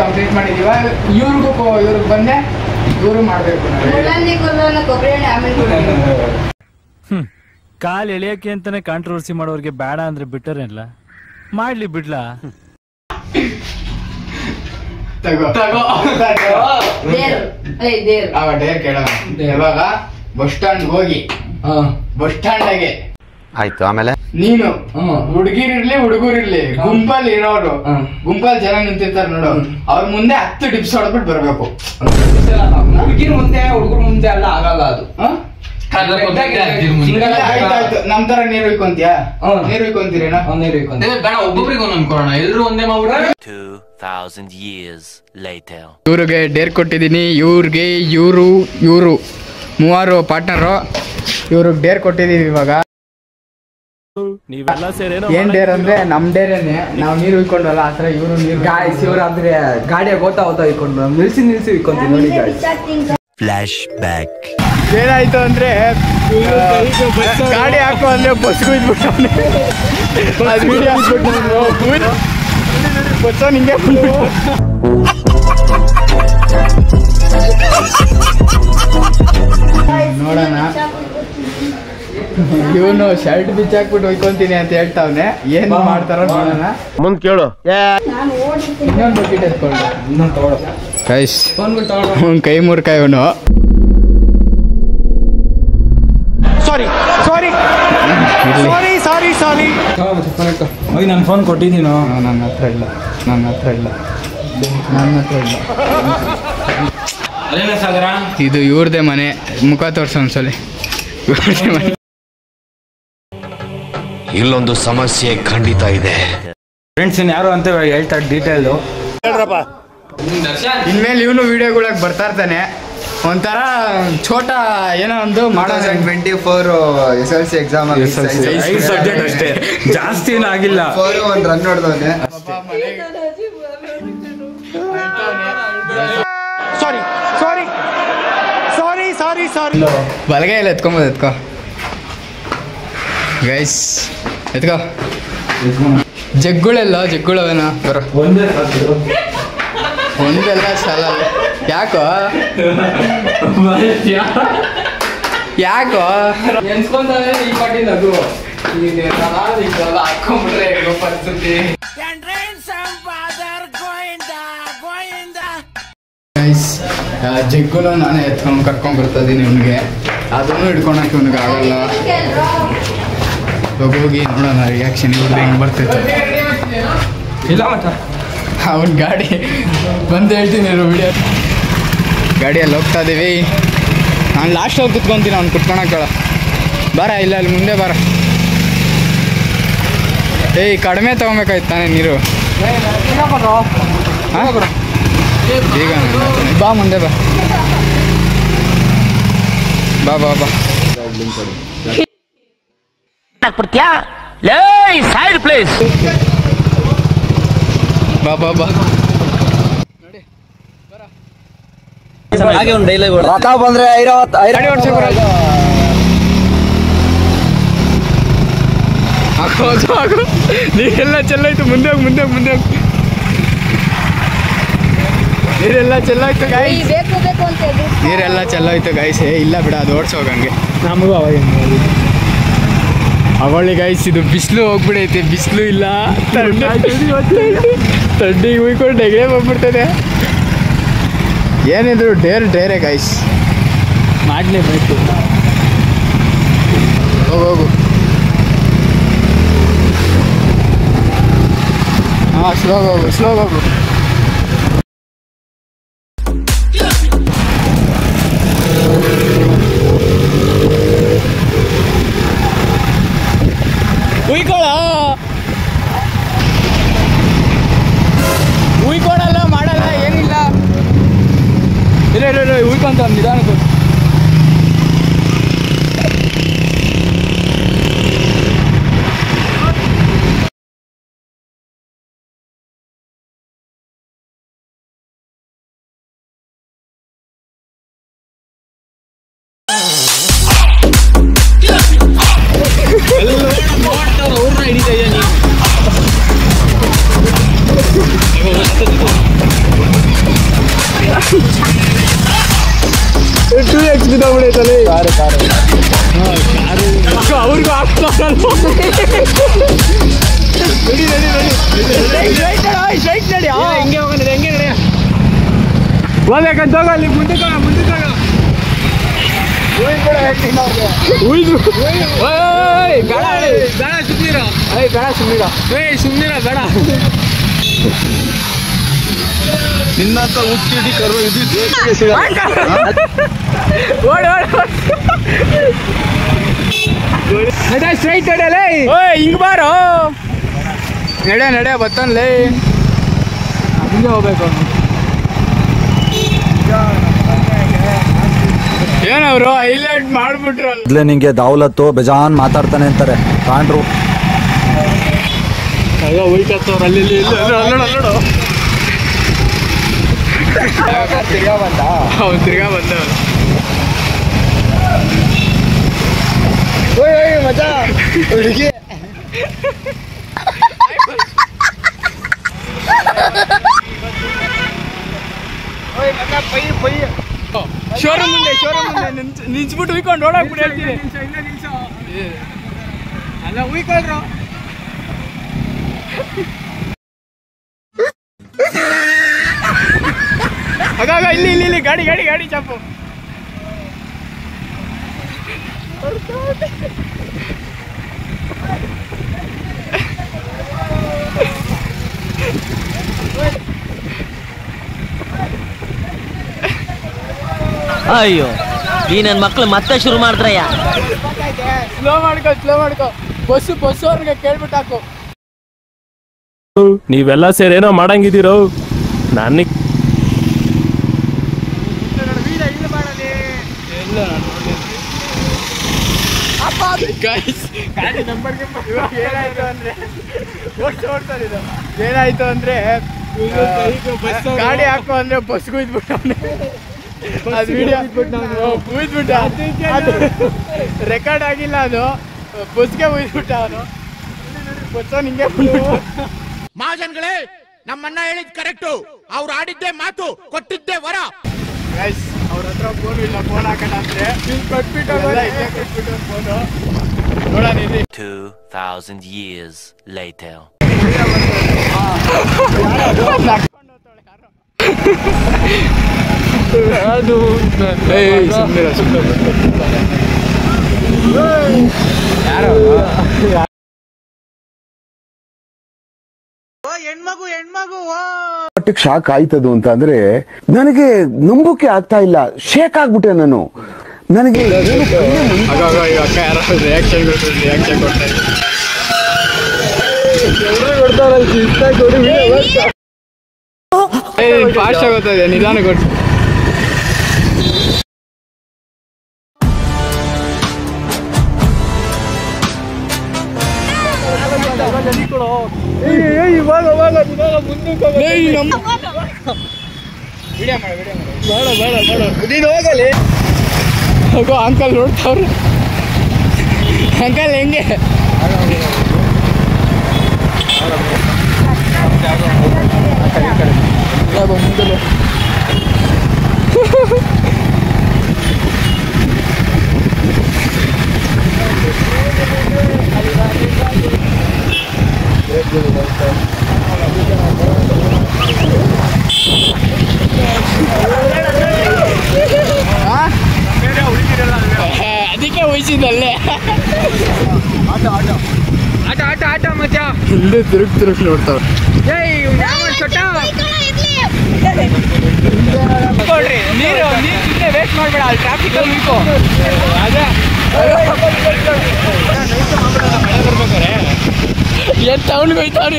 Complete ಮಾಡಿದೀವ. ಇವ್ರಿಗೆ ಬಂದೆ, ಇವರು ಮಾಡ್ಬೇಕು. ಕಾಲ್ ಎಳಿಯಕ್ಕೆ ಅಂತಾನೆ ಕಾಂಟ್ರವರ್ಸಿ ಮಾಡೋರಿಗೆ ಬೇಡ ಅಂದ್ರೆ ಬಿಟ್ಟರೇನಿಲ್ಲ, ಮಾಡ್ಲಿ ಬಿಡ್ಲಾ. ಡೇರ್ ಕೇಳೋಣ. ಇವಾಗ ಬಸ್ ಸ್ಟ್ಯಾಂಡ್ ಹೋಗಿ, ಬಸ್ ಸ್ಟ್ಯಾಂಡ್ಗೆ ಆಯ್ತು. ಆಮೇಲೆ ನೀನು ಹುಡುಗಿರಿರ್ಲಿ ಹುಡುಗರಿರ್ಲಿ ಗುಂಪಲ್ಲಿ ಇರೋರು, ಗುಂಪಲ್ಲಿ ಜನ ನಿಂತಿರ್ತಾರ ನೋಡು, ಅವ್ರ ಮುಂದೆ 10 ಟಿಪ್ಸ್ ಹೊಡೆದ್ಬಿಟ್ಟು ಬರ್ಬೇಕು. ಹುಡುಗಿರ್ ಮುಂದೆ ಹುಡುಗರ ಮುಂದೆ ಎಲ್ಲ ಆಗಲ್ಲ ಅದು. ನಮ್ ತರ ನೀರು ಇಕ್ಕೊಂತೀಯ? ನೀರು ಇಕ್ಕೊಂತೀರೇನೋ? ಬೇಡ, ಒಬ್ಬೊಬ್ರಿಗೆ ಅನ್ಕೊಳ್ಳೋಣ, ಎಲ್ರು ಒಂದೇ ಮಾಡ್ಬಿಟ್ರೆ. 2000 years later. ಇವ್ರಿಗೆ ಡೇರ್ ಕೊಟ್ಟಿದ್ದೀನಿ. ಇವ್ರಿಗೆ ಇವರು 3 ಪಾರ್ಟ್ನರು. ಇವ್ರಿಗೆ ಡೇರ್ ಕೊಟ್ಟಿದೀವಿ. ಇವಾಗ ನೀವೆಲ್ಲ ಸೇರೇನೋ ಏನ್ ಡೇರ್ ಅಂದ್ರೆ ನಮ್ ಡೇರೇನೆ, ನಾವ್ ನೀರು ಇಕ್ಕೊಂಡ್ವಲ್ಲ ಆತರ ಇವ್ರು ನೀರು. ಗಾಯ್ಸ್ ಇವ್ರು ಅಂದ್ರೆ ಗಾಡಿಯಾಗ ಓದ್ತಾ ಇಕ್ಕೊಂಡು ನಿಲ್ಸಿ ಇಕ್ಕೊಂತೀವಿ ನೋಡಿ ಗಾಯ್ಸ್. Flash back. ಏನಾಯ್ತು ಅಂದ್ರೆ ಗಾಡಿ ಹಾಕೋ ಅಂದ್ರೆ ಬಸ್ಗೂ ಇದ್ಬಿಟ್ಟು ಬಸ್ ನಿಂಗೆ ನೋಡೋಣ. ಇವನು ಶರ್ಟ್ ಬಿಚ್ಚಾಕ್ಬಿಟ್ಟು ಹೊಯ್ಕೊಂತೀನಿ ಅಂತ ಹೇಳ್ತಾವ್ನೆ. ಏನ್ ಮಾಡ್ತಾರ ನೋಡೋಣ. ಮುಂದ್ ಕೇಳು. ಇನ್ನೊಂದು ಬಕೆಟ್ ಎತ್ಕೊಂಡು ಇನ್ನೊಂದು ತಗೊಳ್ಳೋ ಕೈಸ್, ಅವ್ನ್ ಕೈ ಮುರ್ಕ ಇವನು. ಸಾರಿ ನನ್ನ ಫೋನ್ ಕೊಟ್ಟಿದ್ದೀನೋ? ನನ್ನ ಹತ್ರ ಇಲ್ಲ. ಇದು ಇವ್ರದೇ ಮನೆ. ಮುಖ ತೋರ್ಸ ಒಂದ್ಸಲಿ. ಇಲ್ಲೊಂದು ಸಮಸ್ಯೆ ಖಂಡಿತ ಇದೆ. ಫ್ರೆಂಡ್ಸ್ ಯಾರು ಅಂತ ಹೇಳ್ತಾರೆ ಡೀಟೇಲ್. ಇನ್ಮೇಲೆ ಇವನು ವಿಡಿಯೋಗಳಿಗೆ ಬರ್ತಾ ಇರ್ತಾನೆ. ಒಂಥರ ಛೋಟ ಏನೋ ಒಂದು ಮಾಡೋದು. 24 SLC ಎಕ್ಸಾಮ್ 5 ಸಬ್ಜೆಕ್ಟ್ ಅಷ್ಟೇ, ಜಾಸ್ತಿ ಏನೂ ಆಗಿಲ್ಲ. 1 ರನ್ ಹೊಡೆದವನೆ. ಸಾರಿ ಬಲಗೈ ಎಲ್ಲ ಎತ್ಕೊಂಬೋದು. ಎತ್ಕೋ ಗೈಸ್, ಎತ್ಕೋ. ಜಗ್ಗುಳವೇನೋ ಬರೋ. ಒಂದೆಲ್ಲ ಸಾಲ. ಯಾಕೋ ಎನ್ಸ್ಕೊಂಡೇ ಈ ಪಾಟಿಂದ ಅದು ಹಾಕೊಂಡ್ಬಿಟ್ರೆ ಪರಿಸ್ಥಿತಿ. ಜಗ್ಗುಲ ನಾನೇ ಎತ್ಕೊಂಡು ಕರ್ಕೊಂಡ್ ಬರ್ತಾ ಇದೀನಿ ಇವ್ನಿಗೆ. ಅದನ್ನು ಹಿಡ್ಕೊಳಕ್ಕೆ ಇವ್ನಿಗೆ ಆಗಲ್ಲ. ಹೋಗಿ ನೋಡೋಣ ರಿಯಾಕ್ಷನ್ ಇವ್ರದ್ದು ಹೆಂಗ್ ಬರ್ತಿತ್ತು. ಇಲ್ಲ ಮತ್ತ ಅವನ ಗಾಡಿ ಬಂದು ಹೇಳ್ತೀನಿ ವಿಡಿಯೋ. ಗಾಡಿಯಲ್ಲಿ ಹೋಗ್ತಾ ಇದೀವಿ. ನಾನು ಲಾಸ್ಟ್ ಹೋಗಿ ಕುತ್ಕೊಂತೀನಿ, ಅವ್ನು ಕುತ್ಕೊಳಕ್ಕೆ. ಬಾರ ಇಲ್ಲ ಅಲ್ಲಿ ಮುಂದೆ ಬಾರ. ಏಯ್ ಕಡಿಮೆ ತಗೊಬೇಕಾಯ್ತು ತಾನೇ ನೀರು. ಈಗ ಬಾ ಮುಂದೆ ಬಾ ಬಾ ಬಾ ಬಾ ಬಾ ಬಾ ಬಾ. ಹಾಗೆ ಒಂದು ಡೈಲಾಗ್ ರಥ ಬಂದ್ರೆ ನೀರೆಲ್ಲ ಚೆಲ್ಲಾಯ್ತು. ಮುಂದೆ ಹೋಗಿ ನೀರೆಲ್ಲ ಚೆಲ್ಲಾಯ್ತು ಗಾಯ್ಸ್. ನೀರೆಲ್ಲ ಚೆಲ್ಲಾಯ್ತು ಗಾಯ್ಸ್. ಇಲ್ಲ ಬಿಡ, ಅದು ಓಡಿಸೋಗಂಗೆ. ನಮಗೂ ಅವಾಗ ಅವಳಿ ಗಾಯ್ಸ್. ಇದು ಬಿಸಿಲು ಹೋಗ್ಬಿಡೈತೆ. ಬಿಸಿಲು ಇಲ್ಲ, ತಡ್ಡಿಗೆ ಉಯ್ಕೊಂಡು ನೆಗಡೆ ಬಂದ್ಬಿಡ್ತದೆ. ಏನಿದ್ರು ಡೇರೆ ಗಾಯ್ಸ್, ಮಾಡಲೇಬೇಕು. ಹೋಗು. ಹಾಂ, ಸ್ಲೋ ಹೋಗು. ಉಯ್ಕೊಳಲ್ಲ, ಮಾಡಲ್ಲ, ಏನಿಲ್ಲ. ಇಲ್ಲ ಉಯ್ಕೊಂತ ನಿಧಾನಕ್ಕೆ. ನಿಂತ್ಕೊಂಡ್ಬಿಡೈತಲ್ಲಿ ಅವ್ರಿಗೂ ಆಗ್ತಾರಲ್ಲ ನಡಿ ಹಿಂಗೆ ಹೋಗೋಣ ಹೆಂಗೆ ನಡಿ ಹೋಗ್ಬೇಕಂತ ಹೋಗ ಅಲ್ಲಿ ಮುಂದಕ್ಕೆ ಸುಮ್ಮನಿರ ಬೇಡ ನಿನ್ನಂತ ಹುಚ್ಚಿಡಿ ಕರು ಸ್ಟ್ರೈಟ್ ನಡೆಯಲ್ಲ ಹಿಂಗ್ ಬಾರೋ ನಡೆ ಬತ್ತನ್ಲೇ ಹಿಂಗೆ ಹೋಗ್ಬೇಕು ಏನವ್ರು ಹೈಲೈಟ್ ಮಾಡ್ಬಿಟ್ರಲ್ಲ ಮೊದಲೇ ನಿಂಗೆ ದಾವಲತ್ತು ಬೇಜಾನ್ ಮಾತಾಡ್ತಾನೆ ಅಂತಾರೆ ಕಾಣ್ರು ಹೋಯ್ತವ್ರು ಅಲ್ಲಿ ತಿರ್ಗಾ ಬಂದ ಮಜಾ ಹುಡುಗಿ ಶೋರೂಮ್ ಮುಂದೆ ನಿಂಚ್ಬಿಟ್ಟು ಉಯ್ಕೊಂಡು ಓಡಾಕ್ಬಿಟ್ಟು ಹೇಳ್ತೀನಿ ಅಲ್ಲ ಉಯ್ಕೊಳ್ರು ಆಗಾಗ ಇಲ್ಲಿ ಗಾಡಿ ಚಾಪು ಅಯ್ಯೋ ಈ ನನ್ನ ಮಕ್ಳು ಮತ್ತೆ ಶುರು ಮಾಡ್ತಾರಯ್ಯ ಸ್ಲೋ ಮಾಡ್ಕೋ ಬಸ್ಸು ಅವ್ರಿಗೆ ಕೇಳ್ಬಿಟ್ಟು ಹಾಕು ನೀವೆಲ್ಲ ಸೇರಿ ಏನೋ ಮಾಡಂಗಿದ್ದೀರೋ ನನಗೆ ಏನಾಯ್ತು ಅಂದ್ರೆ ಗಾಡಿ ಹಾಕೋ ಅಂದ್ರೆ ಬಸ್ ಕುಯ್ದ್ಬಿಟ್ಟು ಅದು ವಿಡಿಯೋ ಕುಯ್ದ್ಬಿಟ್ಟ ರೆಕಾರ್ಡ್ ಆಗಿಲ್ಲ ಅದು ಬಸ್ಗೆ ಉಯ್ದ್ಬಿಟ್ಟ ಅವನು ಬಸ್ ಹಿಂಗೆ ಮಹಾಜನ್ಗಳೇ ನಮ್ಮಣ್ಣ ಹೇಳಿದ್ ಕರೆಕ್ಟು ಅವ್ರು ಆಡಿದ್ದೆ ಮಾತು ಕೊಟ್ಟಿದ್ದೆ ವರ ಅವ್ರ ಹತ್ರ ಫೋನ್ ಇಲ್ಲ ಫೋನ್ ಹಾಕೋಣ ಅಂದ್ರೆ ಕಟ್ಬಿಟ್ಟು ಫೋನು ನೋಡೋಣ 2000 years later. ಅದು ಮಟ್ಟಿಗೆ ಶಾಕ್ ಆಯ್ತದು ಅಂತ ಅಂದ್ರೆ ನನಗೆ ನಂಬೋಕೆ ಆಗ್ತಾ ಇಲ್ಲ, ಶೇಕ್ ಆಗ್ಬಿಟ್ಟೆ ನಾನು. ನನಗೆ ಫಾಸ್ಟ್ ಆಗೋತ್ತದೆ, ನಿಧಾನ ಕೊಟ್ಟು ನೀನು ಹೋಗಲಿ ಹೋಗೋ. ಅಂಕಲ್ ನೋಡ್ತಾವ್ರು, ಅಂಕಲ್ ಹೆಂಗೆ ಅದಕ್ಕೆ ವಹಿಸಿದಲ್ಲೇ ಆಟ ಮಚ್ಚ ಇಲ್ಲೇ ತಿರುಗಿ ನೋಡ್ತಾವ. ಕೊಡ್ರಿ ನೀರು ಸುಮ್ಮನೆ ವೇಸ್ಟ್ ಮಾಡ್ಬೇಡ, ಅಲ್ಲಿ ಟ್ರಾಫಿಕ್ ಅಲ್ಲಿ ಉಳ್ಕೋ. ಅದೇ ಏನ್ ಟೌನ್ಗೆ ಹೋಯ್ತಾವ್ರಿ.